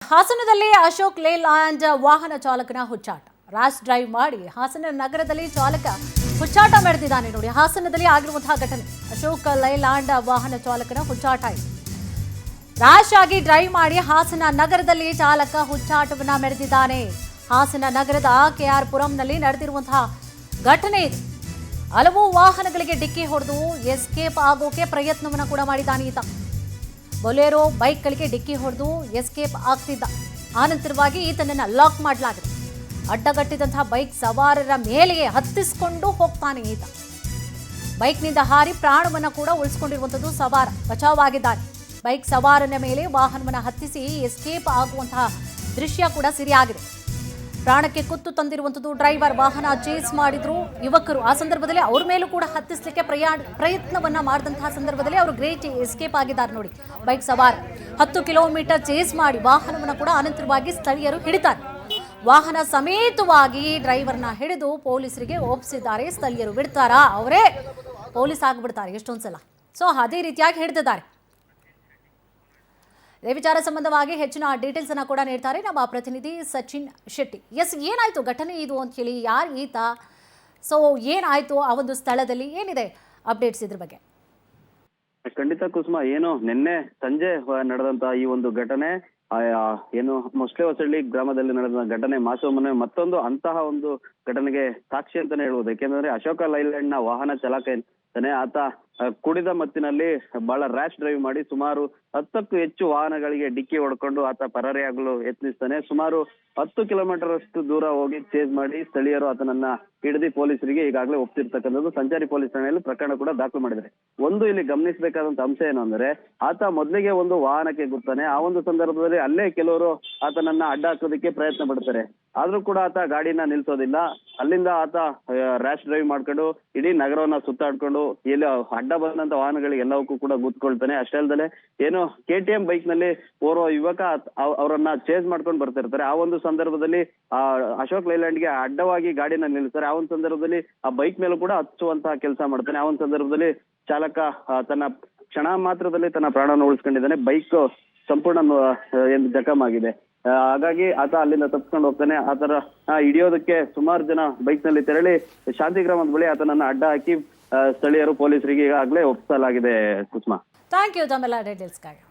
ಹಾಸನದಲ್ಲಿ ಅಶೋಕ್ ಲೇಲ್ಯಾಂಡ್ ವಾಹನ ಚಾಲಕನ ಹುಚ್ಚಾಟ. ರ್ಯಾಶ್ ಡ್ರೈವ್ ಮಾಡಿ ಹಾಸನ ನಗರದಲ್ಲಿ ಚಾಲಕ ಹುಚ್ಚಾಟ ಮೆರೆದಿದ್ದಾನೆ. ನೋಡಿ, ಹಾಸನದಲ್ಲಿ ಆಗಿರುವಂತಹ ಘಟನೆ. ಅಶೋಕ್ ಲೇಲ್ಯಾಂಡ್ ವಾಹನ ಚಾಲಕನ ಹುಚ್ಚಾಟ ಇದೆ. ರ್ಯಾಶ್ ಆಗಿ ಡ್ರೈವ್ ಮಾಡಿ ಹಾಸನ ನಗರದಲ್ಲಿ ಚಾಲಕ ಹುಚ್ಚಾಟವನ್ನ ಮೆರೆದಿದ್ದಾನೆ. ಹಾಸನ ನಗರದ ಕೆಆರ್ ಪುರಂನಲ್ಲಿ ನಡೆದಿರುವಂತಹ ಘಟನೆ ಇದು. ಹಲವು ವಾಹನಗಳಿಗೆ ಡಿಕ್ಕಿ ಹೊಡೆದು ಎಸ್ಕೇಪ್ ಆಗೋಕೆ ಪ್ರಯತ್ನವನ್ನ ಕೂಡ ಮಾಡಿದ್ದಾನೆ ಈತ. ಬೊಲೆರೋ ಬೈಕ್ಗಳಿಗೆ ಡಿಕ್ಕಿ ಹೊಡೆದು ಎಸ್ಕೇಪ್ ಆಗ್ತಿದ್ದ. ಆನಂತರವಾಗಿ ಈತನನ್ನ ಲಾಕ್ ಮಾಡಲಾಗಿದೆ. ಅಡ್ಡಗಟ್ಟಿದಂತಹ ಬೈಕ್ ಸವಾರರ ಮೇಲೆಯೇ ಹತ್ತಿಸಿಕೊಂಡು ಹೋಗ್ತಾನೆ ಈತ. ಬೈಕ್ನಿಂದ ಹಾರಿ ಪ್ರಾಣವನ್ನ ಕೂಡ ಉಳಿಸಿಕೊಂಡಿರುವಂಥದ್ದು ಸವಾರ ಬಚಾವಾಗಿದ್ದಾನೆ. ಬೈಕ್ ಸವಾರನ ಮೇಲೆ ವಾಹನವನ್ನು ಹತ್ತಿಸಿ ಎಸ್ಕೇಪ್ ಆಗುವಂತಹ ದೃಶ್ಯ ಕೂಡ ಸಿರಿಯಾಗಿದೆ. ಪ್ರಾಣಕ್ಕೆ ಕುತ್ತು ತಂದಿರುವಂಥದ್ದು ಡ್ರೈವರ್. ವಾಹನ ಚೇಸ್ ಮಾಡಿದ್ರು ಯುವಕರು. ಆ ಸಂದರ್ಭದಲ್ಲಿ ಅವ್ರ ಮೇಲೂ ಕೂಡ ಹತ್ತಿಸಲಿಕ್ಕೆ ಪ್ರಯತ್ನವನ್ನ ಮಾಡಿದಂತಹ ಸಂದರ್ಭದಲ್ಲಿ ಅವರು ಗ್ರೇಟ್ ಎಸ್ಕೇಪ್ ಆಗಿದ್ದಾರೆ. ನೋಡಿ, ಬೈಕ್ ಸವಾರ 10 ಕಿಲೋಮೀಟರ್ ಚೇಸ್ ಮಾಡಿ ವಾಹನವನ್ನು ಕೂಡ ಅನಂತರವಾಗಿ ಸ್ಥಳೀಯರು ಹಿಡಿತಾರೆ. ವಾಹನ ಸಮೇತವಾಗಿ ಡ್ರೈವರ್ನ ಹಿಡಿದು ಪೊಲೀಸರಿಗೆ ಒಪ್ಪಿಸಿದ್ದಾರೆ. ಸ್ಥಳೀಯರು ಬಿಡ್ತಾರಾ? ಅವರೇ ಪೊಲೀಸ್ ಆಗಿಬಿಡ್ತಾರೆ ಎಷ್ಟೊಂದ್ಸಲ. ಸೊ ಅದೇ ರೀತಿಯಾಗಿ ಹಿಡಿದಿದ್ದಾರೆ. ಇದೇ ವಿಚಾರ ಸಂಬಂಧವಾಗಿ ಹೆಚ್ಚಿನ ಡೀಟೇಲ್ಸ್ ಅನ್ನ ಕೂಡ ನೀಡ್ತಾರೆ ನಮ್ಮ ಪ್ರತಿನಿಧಿ ಸಚಿನ್ ಶೆಟ್ಟಿ. ಎಸ್, ಏನಾಯ್ತು ಘಟನೆ ಇದು ಅಂತ ಹೇಳಿ, ಯಾರು ಈತ, ಸೊ ಏನಾಯ್ತು ಆ ಒಂದು ಸ್ಥಳದಲ್ಲಿ, ಏನಿದೆ ಅಪ್ಡೇಟ್ಸ್ ಇದ್ರ ಬಗ್ಗೆ? ಖಂಡಿತ ಕುಸುಮ, ಏನು ನಿನ್ನೆ ಸಂಜೆ ನಡೆದಂತ ಈ ಒಂದು ಘಟನೆ ಏನು ಮೊಸಳೆ ಹೊಸಳ್ಳಿ ಗ್ರಾಮದಲ್ಲಿ ನಡೆದ ಘಟನೆ ಮಾಸೋಮನೆ ಮತ್ತೊಂದು ಅಂತಹ ಒಂದು ಘಟನೆಗೆ ಸಾಕ್ಷಿ ಅಂತಾನೆ ಹೇಳ್ಬೋದು. ಯಾಕೆಂದ್ರೆ ಅಶೋಕ ಲೈಲ್ಯಾಂಡ್ ನ ವಾಹನ ಚಾಲಕ ಏನ್ತಾನೆ, ಆತ ಕುಡಿದ ಮತ್ತಿನಲ್ಲಿ ಬಹಳ ರ್ಯಾಶ್ ಡ್ರೈವ್ ಮಾಡಿ ಸುಮಾರು 10ಕ್ಕೂ ಹೆಚ್ಚು ವಾಹನಗಳಿಗೆ ಡಿಕ್ಕಿ ಹೊಡ್ಕೊಂಡು ಆತ ಪರಾರಿಯಾಗಲು ಯತ್ನಿಸ್ತಾನೆ. ಸುಮಾರು 10 ಕಿಲೋಮೀಟರ್ ಅಷ್ಟು ದೂರ ಹೋಗಿ ಚೇಸ್ ಮಾಡಿ ಸ್ಥಳೀಯರು ಆತನನ್ನ ಹಿಡಿದು ಪೊಲೀಸರಿಗೆ ಈಗಾಗಲೇ ಒಪ್ಪಿರ್ತಕ್ಕಂಥದ್ದು. ಸಂಚಾರಿ ಪೊಲೀಸ್ ಠಾಣೆಯಲ್ಲಿ ಪ್ರಕರಣ ಕೂಡ ದಾಖಲು ಮಾಡಿದ್ದಾರೆ. ಒಂದು ಇಲ್ಲಿ ಗಮನಿಸಬೇಕಾದಂತ ಅಂಶ ಏನು ಅಂದ್ರೆ, ಆತ ಮೊದಲಿಗೆ ಒಂದು ವಾಹನಕ್ಕೆ ಗುರ್ತಾನೆ. ಆ ಒಂದು ಸಂದರ್ಭದಲ್ಲಿ ಅಲ್ಲೇ ಕೆಲವರು ಆತನನ್ನ ಅಡ್ಡ ಹಾಕೋದಕ್ಕೆ ಪ್ರಯತ್ನ ಪಡ್ತಾರೆ. ಆದ್ರೂ ಕೂಡ ಆತ ಗಾಡಿನ ನಿಲ್ಸೋದಿಲ್ಲ. ಅಲ್ಲಿಂದ ಆತ ರ್ಯಾಶ್ ಡ್ರೈವ್ ಮಾಡ್ಕೊಂಡು ಇಡೀ ನಗರವನ್ನ ಸುತ್ತಾಡ್ಕೊಂಡು ಎಲ್ಲಿ ಅಡ್ಡ ಬಂದಂತ ವಾಹನಗಳಿಗೆ ಎಲ್ಲವಕ್ಕೂ ಕೂಡ ಗುದ್ಕೊಳ್ತಾನೆ. ಅಷ್ಟೇ ಅಲ್ಲದೆ ಏನು KTM ಬೈಕ್ ನಲ್ಲಿ ಓರ್ವ ಯುವಕ ಅವರನ್ನ ಚೇಸ್ ಮಾಡ್ಕೊಂಡು ಬರ್ತಿರ್ತಾರೆ. ಆ ಒಂದು ಸಂದರ್ಭದಲ್ಲಿ ಅಶೋಕ್ ಲೈಲ್ಯಾಂಡ್ಗೆ ಅಡ್ಡವಾಗಿ ಗಾಡಿನ ನಿಲ್ಲಿಸ್ತಾರೆ. ಆ ಒಂದು ಸಂದರ್ಭದಲ್ಲಿ ಆ ಬೈಕ್ ಮೇಲೂ ಕೂಡ ಹಚ್ಚುವಂತಹ ಕೆಲಸ ಮಾಡ್ತಾನೆ. ಆ ಒಂದು ಸಂದರ್ಭದಲ್ಲಿ ಚಾಲಕ ತನ್ನ ಕ್ಷಣ ಮಾತ್ರದಲ್ಲಿ ತನ್ನ ಪ್ರಾಣವನ್ನು ಉಳಿಸ್ಕೊಂಡಿದ್ದಾನೆ. ಬೈಕ್ ಸಂಪೂರ್ಣ ಜಖಮ್ ಆಗಿದೆ. ಹಾಗಾಗಿ ಆತ ಅಲ್ಲಿಂದ ತಪ್ಪಿಸ್ಕೊಂಡು ಹೋಗ್ತಾನೆ. ಆತರ ಹಿಡಿಯೋದಕ್ಕೆ ಸುಮಾರು ಜನ ಬೈಕ್ ನಲ್ಲಿ ತೆರಳಿ ಶಾಂತಿ ಗ್ರಾಮದ ಬಳಿ ಆತನನ್ನ ಅಡ್ಡ ಹಾಕಿ ಸ್ಥಳೀಯರು ಪೊಲೀಸರಿಗೆ ಈಗಾಗಲೇ ಒಪ್ಪಿಸಲಾಗಿದೆ. ಕುಸುಮಾ, ಥ್ಯಾಂಕ್ ಯು ತಮ್ಮೆಲ್ಲ ಡೀಟೇಲ್ಸ್ಗಾಗಿ.